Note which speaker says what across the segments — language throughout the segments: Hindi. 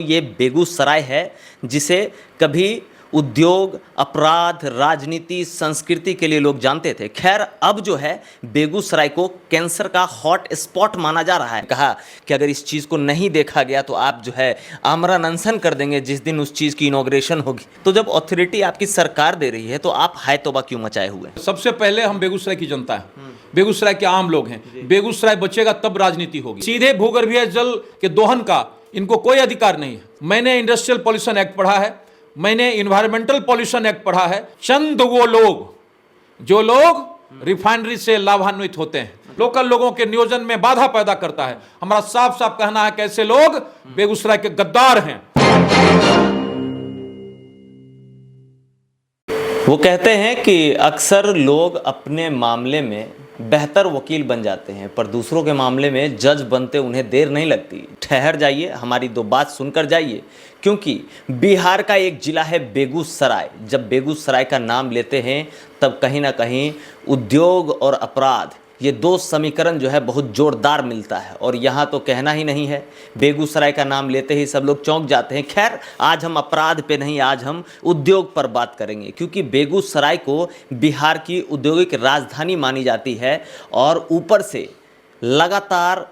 Speaker 1: ये बेगूसराय है जिसे कभी उद्योग, अपराध, राजनीति, संस्कृति के लिए लोग जानते थे। खैर अब जो है बेगूसराय को कैंसर का हॉट स्पॉट माना जा रहा है। कहा कि अगर इस चीज़ को नहीं देखा गया तो आप जो है आमरण अनशन कर देंगे जिस दिन उस चीज़ की इनॉग्रेशन होगी। तो जब अथॉरिटी आपकी सरकार दे रही है तो आप हाय तौबा क्यों मचाए हुए?
Speaker 2: सबसे पहले हम बेगूसराय की जनता है, बेगूसराय के आम लोग हैं। बेगूसराय बचेगा तब राजनीति होगी। सीधे भूगर्भीय जल के दोहन का इनको कोई अधिकार नहीं है। मैंने इंडस्ट्रियल पॉल्यूशन एक्ट पढ़ा है, मैंने इन्वायरमेंटल पॉल्यूशन एक्ट पढ़ा है। चंद वो लोग जो लोग रिफाइनरी से लाभान्वित होते हैं, लोकल लोगों के नियोजन में बाधा पैदा करता है। हमारा साफ साफ कहना है कि ऐसे लोग बेगूसराय के गद्दार हैं।
Speaker 1: वो कहते हैं कि अक्सर लोग अपने मामले में बेहतर वकील बन जाते हैं पर दूसरों के मामले में जज बनते उन्हें देर नहीं लगती। ठहर जाइए, हमारी दो बात सुनकर जाइए, क्योंकि बिहार का एक जिला है बेगूसराय। जब बेगूसराय का नाम लेते हैं तब कहीं ना कहीं उद्योग और अपराध, ये दो समीकरण जो है बहुत जोरदार मिलता है। और यहाँ तो कहना ही नहीं है, बेगूसराय का नाम लेते ही सब लोग चौंक जाते हैं। खैर आज हम अपराध पे नहीं, आज हम उद्योग पर बात करेंगे, क्योंकि बेगूसराय को बिहार की औद्योगिक राजधानी मानी जाती है और ऊपर से लगातार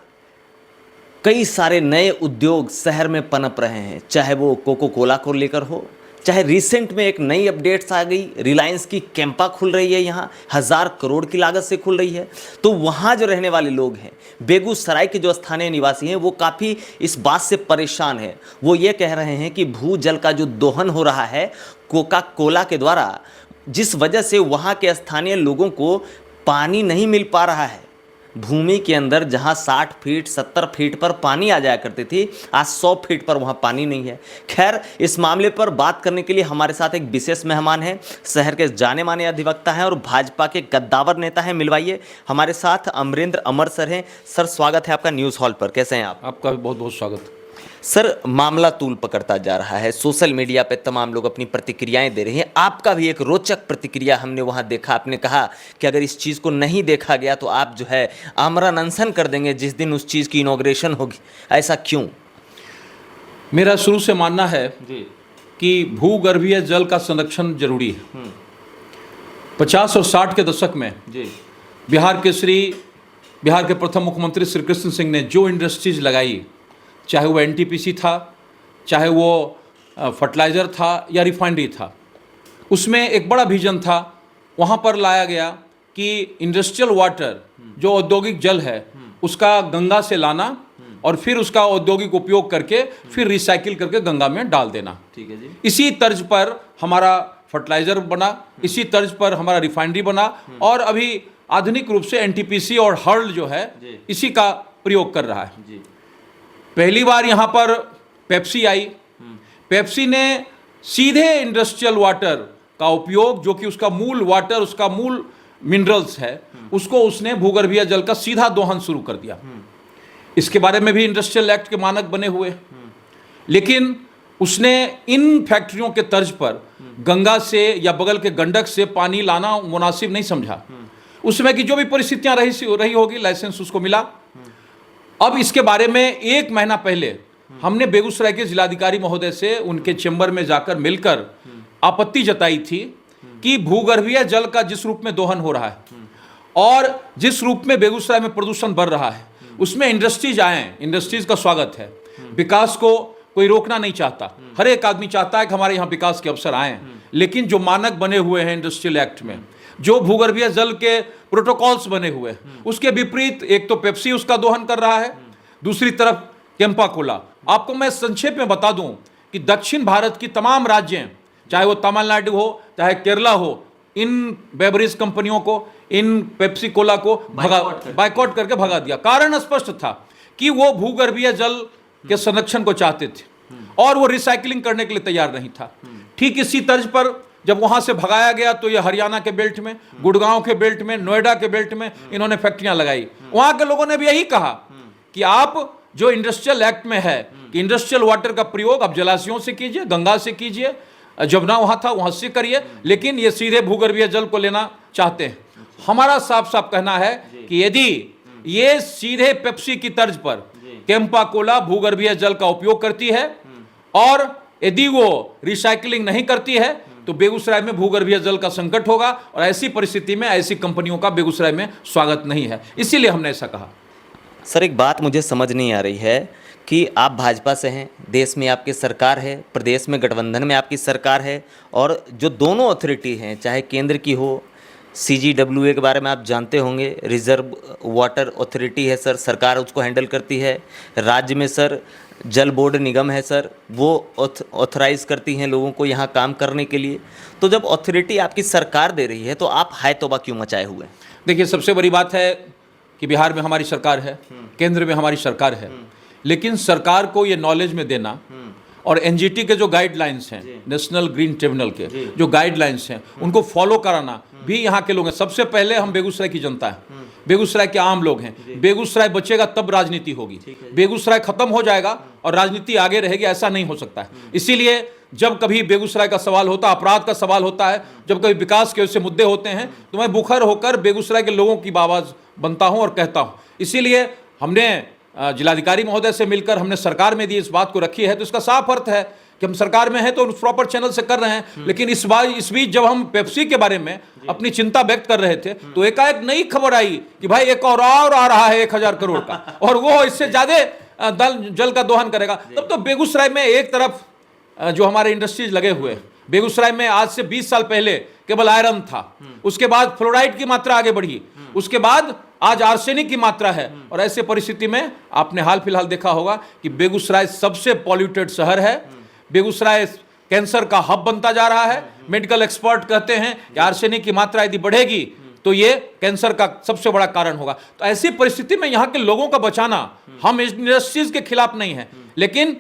Speaker 1: कई सारे नए उद्योग शहर में पनप रहे हैं। चाहे वो कोको कोला को लेकर हो, चाहे रिसेंट में एक नई अपडेट्स आ गई, रिलायंस की कैंपा खुल रही है, यहाँ 1000 करोड़ की लागत से खुल रही है। तो वहाँ जो रहने वाले लोग हैं, बेगूसराय के जो स्थानीय निवासी हैं, वो काफ़ी इस बात से परेशान हैं। वो ये कह रहे हैं कि भूजल का जो दोहन हो रहा है कोका कोला के द्वारा, जिस वजह से वहाँ के स्थानीय लोगों को पानी नहीं मिल पा रहा है। भूमि के अंदर जहां 60 फीट 70 फीट पर पानी आ जाया करती थी, आज 100 फीट पर वहां पानी नहीं है। खैर इस मामले पर बात करने के लिए हमारे साथ एक विशेष मेहमान हैं, शहर के जाने माने अधिवक्ता हैं और भाजपा के कद्दावर नेता हैं। मिलवाइए हमारे साथ अमरेंद्र अमर सर हैं। सर स्वागत है आपका न्यूज़ हॉल पर, कैसे हैं आप?
Speaker 2: आपका भी बहुत बहुत स्वागत।
Speaker 1: सर मामला तूल पकड़ता जा रहा है, सोशल मीडिया पे तमाम लोग अपनी प्रतिक्रियाएं दे रहे हैं। आपका भी एक रोचक प्रतिक्रिया हमने वहां देखा। आपने कहा कि अगर इस चीज़ को नहीं देखा गया तो आप जो है आमरण अनशन कर देंगे जिस दिन उस चीज़ की इनॉग्रेशन होगी। ऐसा क्यों?
Speaker 2: मेरा शुरू से मानना है कि भूगर्भीय जल का संरक्षण जरूरी है। 50 और 60 के दशक में बिहार के प्रथम मुख्यमंत्री श्री कृष्ण सिंह ने जो इंडस्ट्रीज लगाई, चाहे वो एनटीपीसी था, चाहे वो फर्टिलाइज़र था या रिफाइनरी था, उसमें एक बड़ा विजन था। वहाँ पर लाया गया कि इंडस्ट्रियल वाटर जो औद्योगिक जल है उसका गंगा से लाना और फिर उसका औद्योगिक उपयोग करके फिर रिसाइकिल करके गंगा में डाल देना।
Speaker 1: ठीक है जी।
Speaker 2: इसी तर्ज पर हमारा फर्टिलाइज़र बना, इसी तर्ज पर हमारा रिफाइनरी बना और अभी आधुनिक रूप से एनटीपीसी और हर्ल जो है इसी का प्रयोग कर रहा है। पहली बार यहाँ पर पेप्सी आई। पेप्सी ने सीधे इंडस्ट्रियल वाटर का उपयोग, जो कि उसका मूल वाटर, उसका मूल मिनरल्स है, उसको उसने भूगर्भीय जल का सीधा दोहन शुरू कर दिया। इसके बारे में भी इंडस्ट्रियल एक्ट के मानक बने हुए, लेकिन उसने इन फैक्ट्रियों के तर्ज पर गंगा से या बगल के गंडक से पानी लाना मुनासिब नहीं समझा। उस समय की जो भी परिस्थितियां रही होगी, लाइसेंस उसको मिला। अब इसके बारे में 1 महीना पहले हमने बेगूसराय के जिलाधिकारी महोदय से उनके चेंबर में जाकर मिलकर आपत्ति जताई थी कि भूगर्भीय जल का जिस रूप में दोहन हो रहा है और जिस रूप में बेगूसराय में प्रदूषण बढ़ रहा है, उसमें इंडस्ट्रीज आए, इंडस्ट्रीज का स्वागत है। विकास को कोई रोकना नहीं चाहता, हर एक आदमी चाहता है कि हमारे यहाँ विकास के अवसर आए, लेकिन जो मानक बने हुए हैं इंडस्ट्रियल एक्ट में, जो भूगर्भीय जल के प्रोटोकॉल्स बने हुए, उसके विपरीत एक तो पेप्सी उसका दोहन कर रहा है, दूसरी तरफ कैंपा कोला। आपको मैं संक्षेप में बता दूं कि दक्षिण भारत की तमाम राज्य, चाहे वो तमिलनाडु हो चाहे केरला हो, इन बेवरेज कंपनियों को, इन पेप्सी कोला को बाइकआउट करके भगा दिया। कारण स्पष्ट था कि वो भूगर्भीय जल के संरक्षण को चाहते थे और वो रिसाइकलिंग करने के लिए तैयार नहीं था। ठीक इसी तर्ज पर जब वहां से भगाया गया तो ये हरियाणा के बेल्ट में, गुड़गांव के बेल्ट में, नोएडा के बेल्ट में इन्होंने फैक्ट्रियां लगाई। वहां के लोगों ने भी यही कहा कि आप जो इंडस्ट्रियल एक्ट में है कि इंडस्ट्रियल वाटर का प्रयोग आप जलाशयों से कीजिए, गंगा से कीजिए, जमुना वहां था वहां से करिए, लेकिन ये सीधे भूगर्भीय जल को लेना चाहते हैं। हमारा साफ साफ कहना है कि यदि ये सीधे पेप्सी की तर्ज पर कैंपा कोला भूगर्भीय जल का उपयोग करती है और यदि वो रिसाइकलिंग नहीं करती है तो बेगूसराय में भूगर्भीय जल का संकट होगा, और ऐसी परिस्थिति में ऐसी कंपनियों का बेगूसराय में स्वागत नहीं है, इसीलिए हमने ऐसा कहा।
Speaker 1: सर एक बात मुझे समझ नहीं आ रही है कि आप भाजपा से हैं, देश में आपकी सरकार है, प्रदेश में गठबंधन में आपकी सरकार है, और जो दोनों अथॉरिटी हैं, चाहे केंद्र की हो, CGWA के बारे में आप जानते होंगे, रिजर्व वाटर अथॉरिटी है सर, सरकार उसको हैंडल करती है। राज्य में सर जल बोर्ड निगम है सर, वो ऑथराइज करती हैं लोगों को यहाँ काम करने के लिए। तो जब अथॉरिटी आपकी सरकार दे रही है तो आप हाय तौबा क्यों मचाए हुए हैं?
Speaker 2: देखिए, सबसे बड़ी बात है कि बिहार में हमारी सरकार है, केंद्र में हमारी सरकार है, लेकिन सरकार को ये नॉलेज में देना और NGT के जो गाइडलाइंस हैं, नेशनल ग्रीन ट्रिब्यूनल के जो गाइडलाइंस हैं, उनको फॉलो कराना भी यहाँ के लोग हैं। सबसे पहले हम बेगूसराय की जनता है, बेगूसराय के आम लोग हैं। बेगूसराय बचेगा तब राजनीति होगी, बेगूसराय खत्म हो जाएगा और राजनीति आगे रहेगी, ऐसा नहीं हो सकता है। इसीलिए जब कभी बेगूसराय का सवाल होता है, अपराध का सवाल होता है, जब कभी विकास के ऐसे मुद्दे होते हैं, तो मैं मुखर होकर बेगूसराय के लोगों की आवाज़ बनता हूँ और कहता हूँ। इसीलिए हमने जिलाधिकारी महोदय से मिलकर हमने सरकार में दी इस बात को रखी है, तो इसका साफ अर्थ है कि हम सरकार में हैं तो प्रॉपर चैनल से कर रहे हैं। लेकिन इस बीच जब हम पेप्सी के बारे में अपनी चिंता व्यक्त कर रहे थे तो एकाएक नई खबर आई कि भाई एक और आ रहा है 1000 करोड़ का, और वो इससे ज्यादा जल का दोहन करेगा। तब तो बेगूसराय में एक तरफ जो हमारे इंडस्ट्रीज लगे हुए, बेगूसराय में आज से 20 साल पहले केवल आयरन था, उसके बाद फ्लोराइड की मात्रा आगे बढ़ी, उसके बाद आज आर्सेनिक की मात्रा है। और ऐसे परिस्थिति में आपने हाल फिलहाल देखा होगा कि बेगूसराय सबसे पॉल्यूटेड शहर है, बेगूसराय कैंसर का हब बनता जा रहा है। मेडिकल एक्सपर्ट कहते हैं कि आर्सेनिक की मात्रा यदि बढ़ेगी तो ये कैंसर का सबसे बड़ा कारण होगा। तो ऐसी परिस्थिति में यहाँ के लोगों का बचाना, हम इंडस्ट्रीज के खिलाफ नहीं है, लेकिन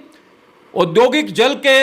Speaker 2: औद्योगिक जल के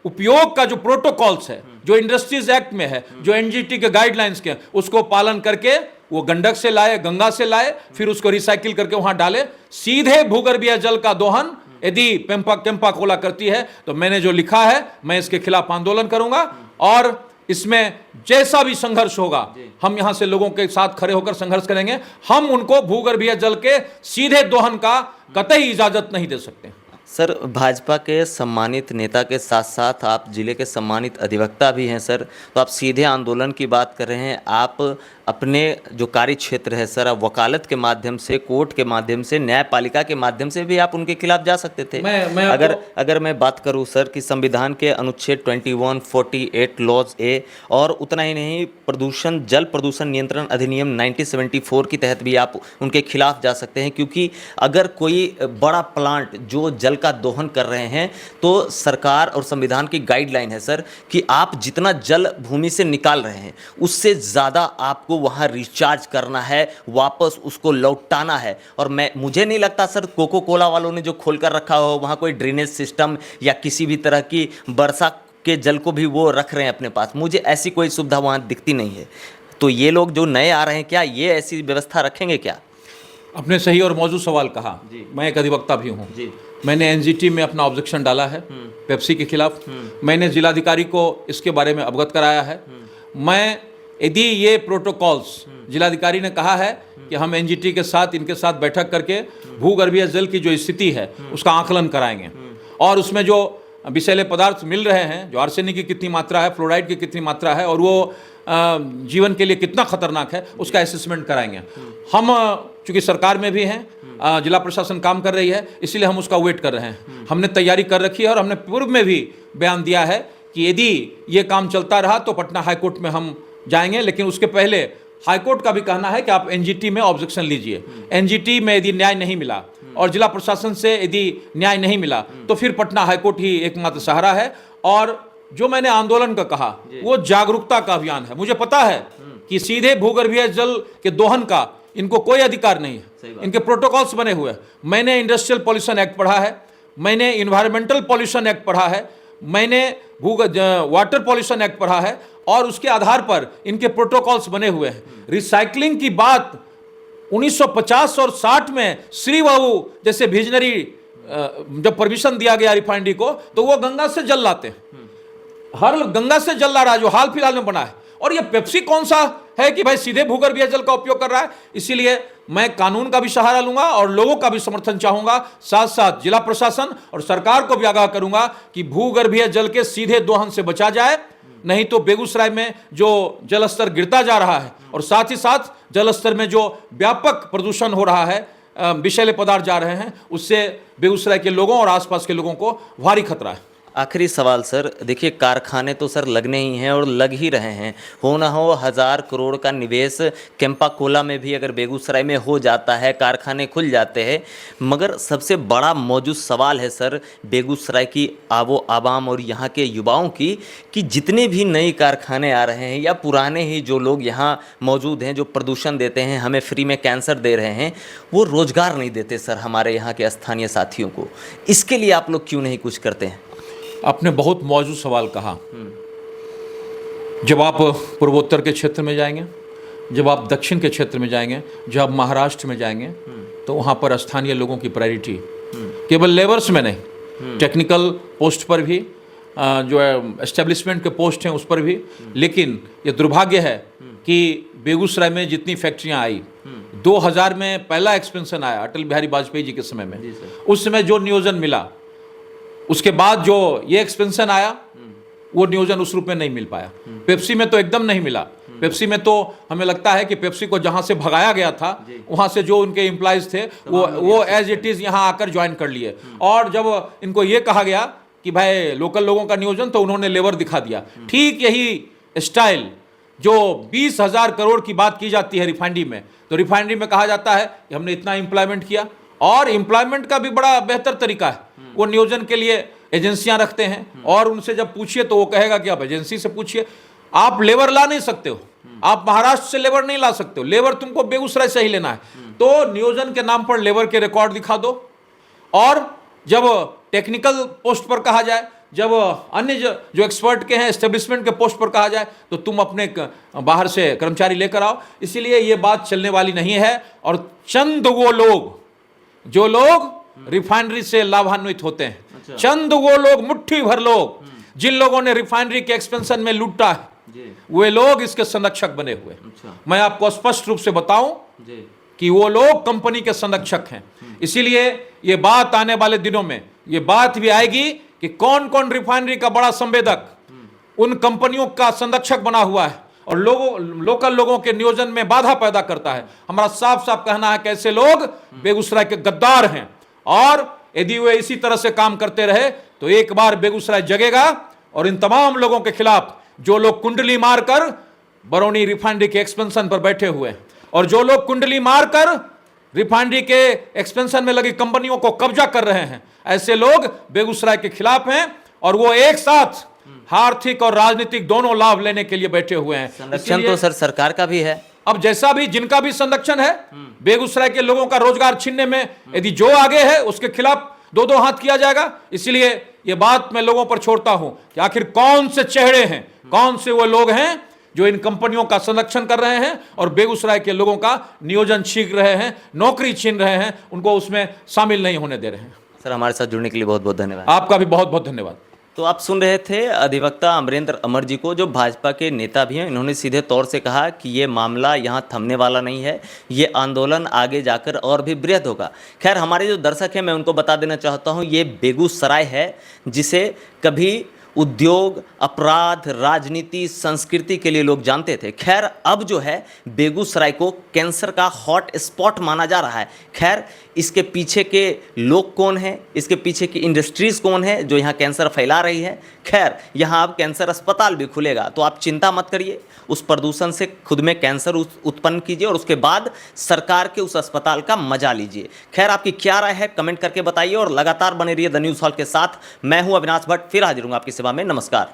Speaker 2: उपयोग का जो प्रोटोकॉल्स है, जो इंडस्ट्रीज एक्ट में है, जो NGT के गाइडलाइंस के, उसको पालन करके वो गंडक से लाए, गंगा से लाए, फिर उसको रिसाइकिल करके वहां डाले। सीधे भूगर्भीय जल का दोहन यदि पेम्पा कोला करती है तो मैंने जो लिखा है, मैं इसके खिलाफ आंदोलन करूंगा, और इसमें जैसा भी संघर्ष होगा हम यहां से लोगों के साथ खड़े होकर संघर्ष करेंगे। हम उनको भूगर्भीय जल के सीधे दोहन का कतई इजाजत नहीं दे सकते।
Speaker 1: सर भाजपा के सम्मानित नेता के साथ साथ आप जिले के सम्मानित अधिवक्ता भी हैं सर, तो आप सीधे आंदोलन की बात कर रहे हैं। आप अपने जो कार्य क्षेत्र है सर, आप वकालत के माध्यम से, कोर्ट के माध्यम से, न्यायपालिका के माध्यम से भी आप उनके खिलाफ जा सकते थे। अगर मैं बात करूं सर कि संविधान के अनुच्छेद 2148 लॉज ए, और उतना ही नहीं, जल प्रदूषण नियंत्रण अधिनियम 1974 के तहत भी आप उनके खिलाफ जा सकते हैं, क्योंकि अगर कोई बड़ा प्लांट जो जल का दोहन कर रहे हैं तो सरकार और संविधान की गाइडलाइन है सर कि आप जितना जल भूमि से निकाल रहे हैं उससे ज़्यादा आपको वहाँ रिचार्ज करना है, वापस उसको लौटाना है। और मुझे नहीं लगता सर कोको कोला वालों ने जो खोल कर रखा हो वहाँ कोई ड्रेनेज सिस्टम या किसी भी तरह की वर्षा के जल को भी वो रख रहे हैं अपने पास, मुझे ऐसी कोई सुविधा वहाँ दिखती नहीं है। तो ये लोग जो नए आ रहे हैं, क्या ये ऐसी व्यवस्था रखेंगे क्या?
Speaker 2: आपने सही और मौजूद सवाल कहा। मैं एक अधिवक्ता भी हूँ, मैंने NGT में अपना ऑब्जेक्शन डाला है पेप्सी के खिलाफ। मैंने जिलाधिकारी को इसके बारे में अवगत कराया है। मैं यदि ये प्रोटोकॉल्स, जिलाधिकारी ने कहा है कि हम NGT के साथ, इनके साथ बैठक करके भूगर्भीय जल की जो स्थिति है उसका आकलन कराएंगे, और उसमें जो विषैले पदार्थ मिल रहे हैं, जो आर्सेनिक की कितनी मात्रा है, फ्लोराइड की कितनी मात्रा है, और वो जीवन के लिए कितना खतरनाक है, उसका असेसमेंट कराएंगे। हम चूंकि सरकार में भी हैं, जिला प्रशासन काम कर रही है, इसीलिए हम उसका वेट कर रहे हैं। हमने तैयारी कर रखी है और हमने पूर्व में भी बयान दिया है कि यदि ये काम चलता रहा तो पटना हाईकोर्ट में हम जाएंगे, लेकिन उसके पहले हाईकोर्ट का भी कहना है कि आप NGT में ऑब्जेक्शन लीजिए। NGT में यदि न्याय नहीं मिला और जिला प्रशासन से यदि न्याय नहीं मिला तो फिर पटना हाईकोर्ट ही एकमात्र सहारा है। और जो मैंने आंदोलन का कहा वो जागरूकता का अभियान है। मुझे पता है कि सीधे भूगर्भीय जल के दोहन का इनको कोई अधिकार नहीं है, इनके प्रोटोकॉल्स बने हुए हैं। मैंने इंडस्ट्रियल पॉल्यूशन एक्ट पढ़ा है, मैंने इन्वायरमेंटल पॉल्यूशन एक्ट पढ़ा है, मैंने वाटर पॉल्यूशन एक्ट पढ़ा है, और उसके आधार पर इनके प्रोटोकॉल्स बने हुए हैं। रिसाइकलिंग की बात 1950 और 60 में श्री बाबू जैसे विजनरी जब परमिशन दिया गया रिफाइनरी को, तो वो गंगा से जल लाते हैं, हर गंगा से जल ला रहा है, जो हाल फिलहाल में बना है। और ये पेप्सी कौन सा है कि भाई सीधे भूगर्भीय जल का उपयोग कर रहा है। इसीलिए मैं कानून का भी सहारा लूंगा और लोगों का भी समर्थन चाहूंगा, साथ साथ जिला प्रशासन और सरकार को भी आगाह करूंगा कि भूगर्भीय जल के सीधे दोहन से बचा जाए, नहीं तो बेगूसराय में जो जल स्तर गिरता जा रहा है और साथ ही साथ जल स्तर में जो व्यापक प्रदूषण हो रहा है, विषैले पदार्थ जा रहे हैं, उससे बेगूसराय के लोगों और आसपास के लोगों को भारी खतरा है।
Speaker 1: आखिरी सवाल सर, देखिए कारखाने तो सर लगने ही हैं और लग ही रहे हैं, हो ना हो 1000 करोड़ का निवेश केम्पा कोला में भी अगर बेगूसराय में हो जाता है, कारखाने खुल जाते हैं, मगर सबसे बड़ा मौजूद सवाल है सर बेगूसराय की आबो आवाम और यहाँ के युवाओं की, कि जितने भी नए कारखाने आ रहे हैं या पुराने ही जो लोग यहाँ मौजूद हैं जो प्रदूषण देते हैं, हमें फ्री में कैंसर दे रहे हैं, वो रोज़गार नहीं देते सर हमारे यहाँ के स्थानीय साथियों को। इसके लिए आप लोग क्यों नहीं कुछ करते हैं?
Speaker 2: आपने बहुत मौजूद सवाल कहा। जब आप पूर्वोत्तर के क्षेत्र में जाएंगे, जब आप दक्षिण के क्षेत्र में जाएंगे, जब आप महाराष्ट्र में जाएंगे, तो वहाँ पर स्थानीय लोगों की प्रायोरिटी केवल लेबर्स में नहीं, टेक्निकल पोस्ट पर भी, जो है एस्टेब्लिशमेंट के पोस्ट हैं उस पर भी। लेकिन ये दुर्भाग्य है कि बेगूसराय में जितनी फैक्ट्रियाँ आई, 2000 में पहला एक्सपेंशन आया अटल बिहारी वाजपेयी जी के समय में, उस समय जो नियोजन मिला, उसके बाद जो ये एक्सपेंशन आया वो नियोजन उस रूप में नहीं मिल पाया। पेप्सी में तो एकदम नहीं मिला। पेप्सी में तो हमें लगता है कि पेप्सी को जहां से भगाया गया था, वहां से जो उनके एम्प्लॉइज थे वो एज इट इज यहां आकर ज्वाइन कर लिए। और जब इनको ये कहा गया कि भाई लोकल लोगों का नियोजन, तो उन्होंने लेबर दिखा दिया। ठीक यही स्टाइल जो 20,000 करोड़ की बात की जाती है रिफाइनरी में, तो रिफाइनरी में कहा जाता है कि हमने इतना एम्प्लॉयमेंट किया, और एम्प्लॉयमेंट का भी बड़ा बेहतर तरीका है, वो नियोजन के लिए एजेंसियां रखते हैं और उनसे जब पूछिए तो वो कहेगा कि आप एजेंसी से पूछिए। आप लेबर ला नहीं सकते हो, आप महाराष्ट्र से लेबर नहीं ला सकते हो, लेबर तुमको बेगूसराय से ही लेना है। तो नियोजन के नाम पर लेबर के रिकॉर्ड दिखा दो, और जब टेक्निकल पोस्ट पर कहा जाए, जब अन्य जो एक्सपर्ट के हैं एस्टेब्लिशमेंट के पोस्ट पर कहा जाए, तो तुम अपने बाहर से कर्मचारी लेकर आओ। इसीलिए ये बात चलने वाली नहीं है। और चंद वो लोग जो लोग रिफाइनरी से लाभान्वित होते हैं, चंद वो लोग, मुट्ठी भर लोग, जिन लोगों ने रिफाइनरी के एक्सपेंशन में लूटा है, वे लोग इसके संरक्षक बने हुए। मैं आपको स्पष्ट रूप से बताऊं कि वो लोग कंपनी के संरक्षक हैं। इसीलिए ये बात आने वाले दिनों में ये बात भी आएगी कि कौन कौन रिफाइनरी का बड़ा संवेदक उन कंपनियों का संरक्षक बना हुआ है और लोकल लोगों के नियोजन में बाधा पैदा करता है। हमारा साफ साफ कहना है कि ऐसे लोग बेगूसराय के गद्दार हैं, और यदि वे इसी तरह से काम करते रहे तो एक बार बेगूसराय जगेगा। और इन तमाम लोगों के खिलाफ जो लोग कुंडली मारकर बरौनी रिफाइनरी के एक्सपेंशन पर बैठे हुए हैं, और जो लोग कुंडली मारकर रिफाइनरी के एक्सपेंशन में लगी कंपनियों को कब्जा कर रहे हैं, ऐसे लोग बेगूसराय के खिलाफ हैं, और वो एक साथ आर्थिक और राजनीतिक दोनों लाभ लेने के लिए बैठे हुए हैं।
Speaker 1: संरक्षण तो सर सरकार का भी है।
Speaker 2: अब जैसा भी जिनका भी संरक्षण है, बेगूसराय के लोगों का रोजगार छीनने में यदि जो आगे है उसके खिलाफ दो दो हाथ किया जाएगा। इसलिए ये बात मैं लोगों पर छोड़ता हूं कि आखिर कौन से चेहरे हैं, कौन से वो लोग हैं जो इन कंपनियों का संरक्षण कर रहे हैं और बेगूसराय के लोगों का नियोजन छीन रहे हैं, नौकरी छीन रहे हैं, उनको उसमें शामिल नहीं होने दे रहे हैं।
Speaker 1: सर हमारे साथ जुड़ने के लिए बहुत बहुत धन्यवाद।
Speaker 2: आपका भी बहुत बहुत धन्यवाद।
Speaker 1: तो आप सुन रहे थे अधिवक्ता अमरेंद्र अमर जी को, जो भाजपा के नेता भी हैं। इन्होंने सीधे तौर से कहा कि ये मामला यहाँ थमने वाला नहीं है, ये आंदोलन आगे जाकर और भी बृहद होगा। खैर हमारे जो दर्शक हैं, मैं उनको बता देना चाहता हूँ, ये बेगूसराय है जिसे कभी उद्योग, अपराध, राजनीति, संस्कृति के लिए लोग जानते थे। खैर अब जो है बेगूसराय को कैंसर का हॉट स्पॉट माना जा रहा है। खैर इसके पीछे के लोग कौन हैं, इसके पीछे की इंडस्ट्रीज़ कौन है जो यहाँ कैंसर फैला रही है। खैर यहाँ अब कैंसर अस्पताल भी खुलेगा, तो आप चिंता मत करिए, उस प्रदूषण से खुद में कैंसर उत्पन्न कीजिए और उसके बाद सरकार के उस अस्पताल का मजा लीजिए। खैर आपकी क्या राय है कमेंट करके बताइए, और लगातार बने रहिए द न्यूज़ हॉल के साथ। मैं हूँ अविनाश भट्ट, फिर हाजिर हूँ आपकी सेवा में। नमस्कार।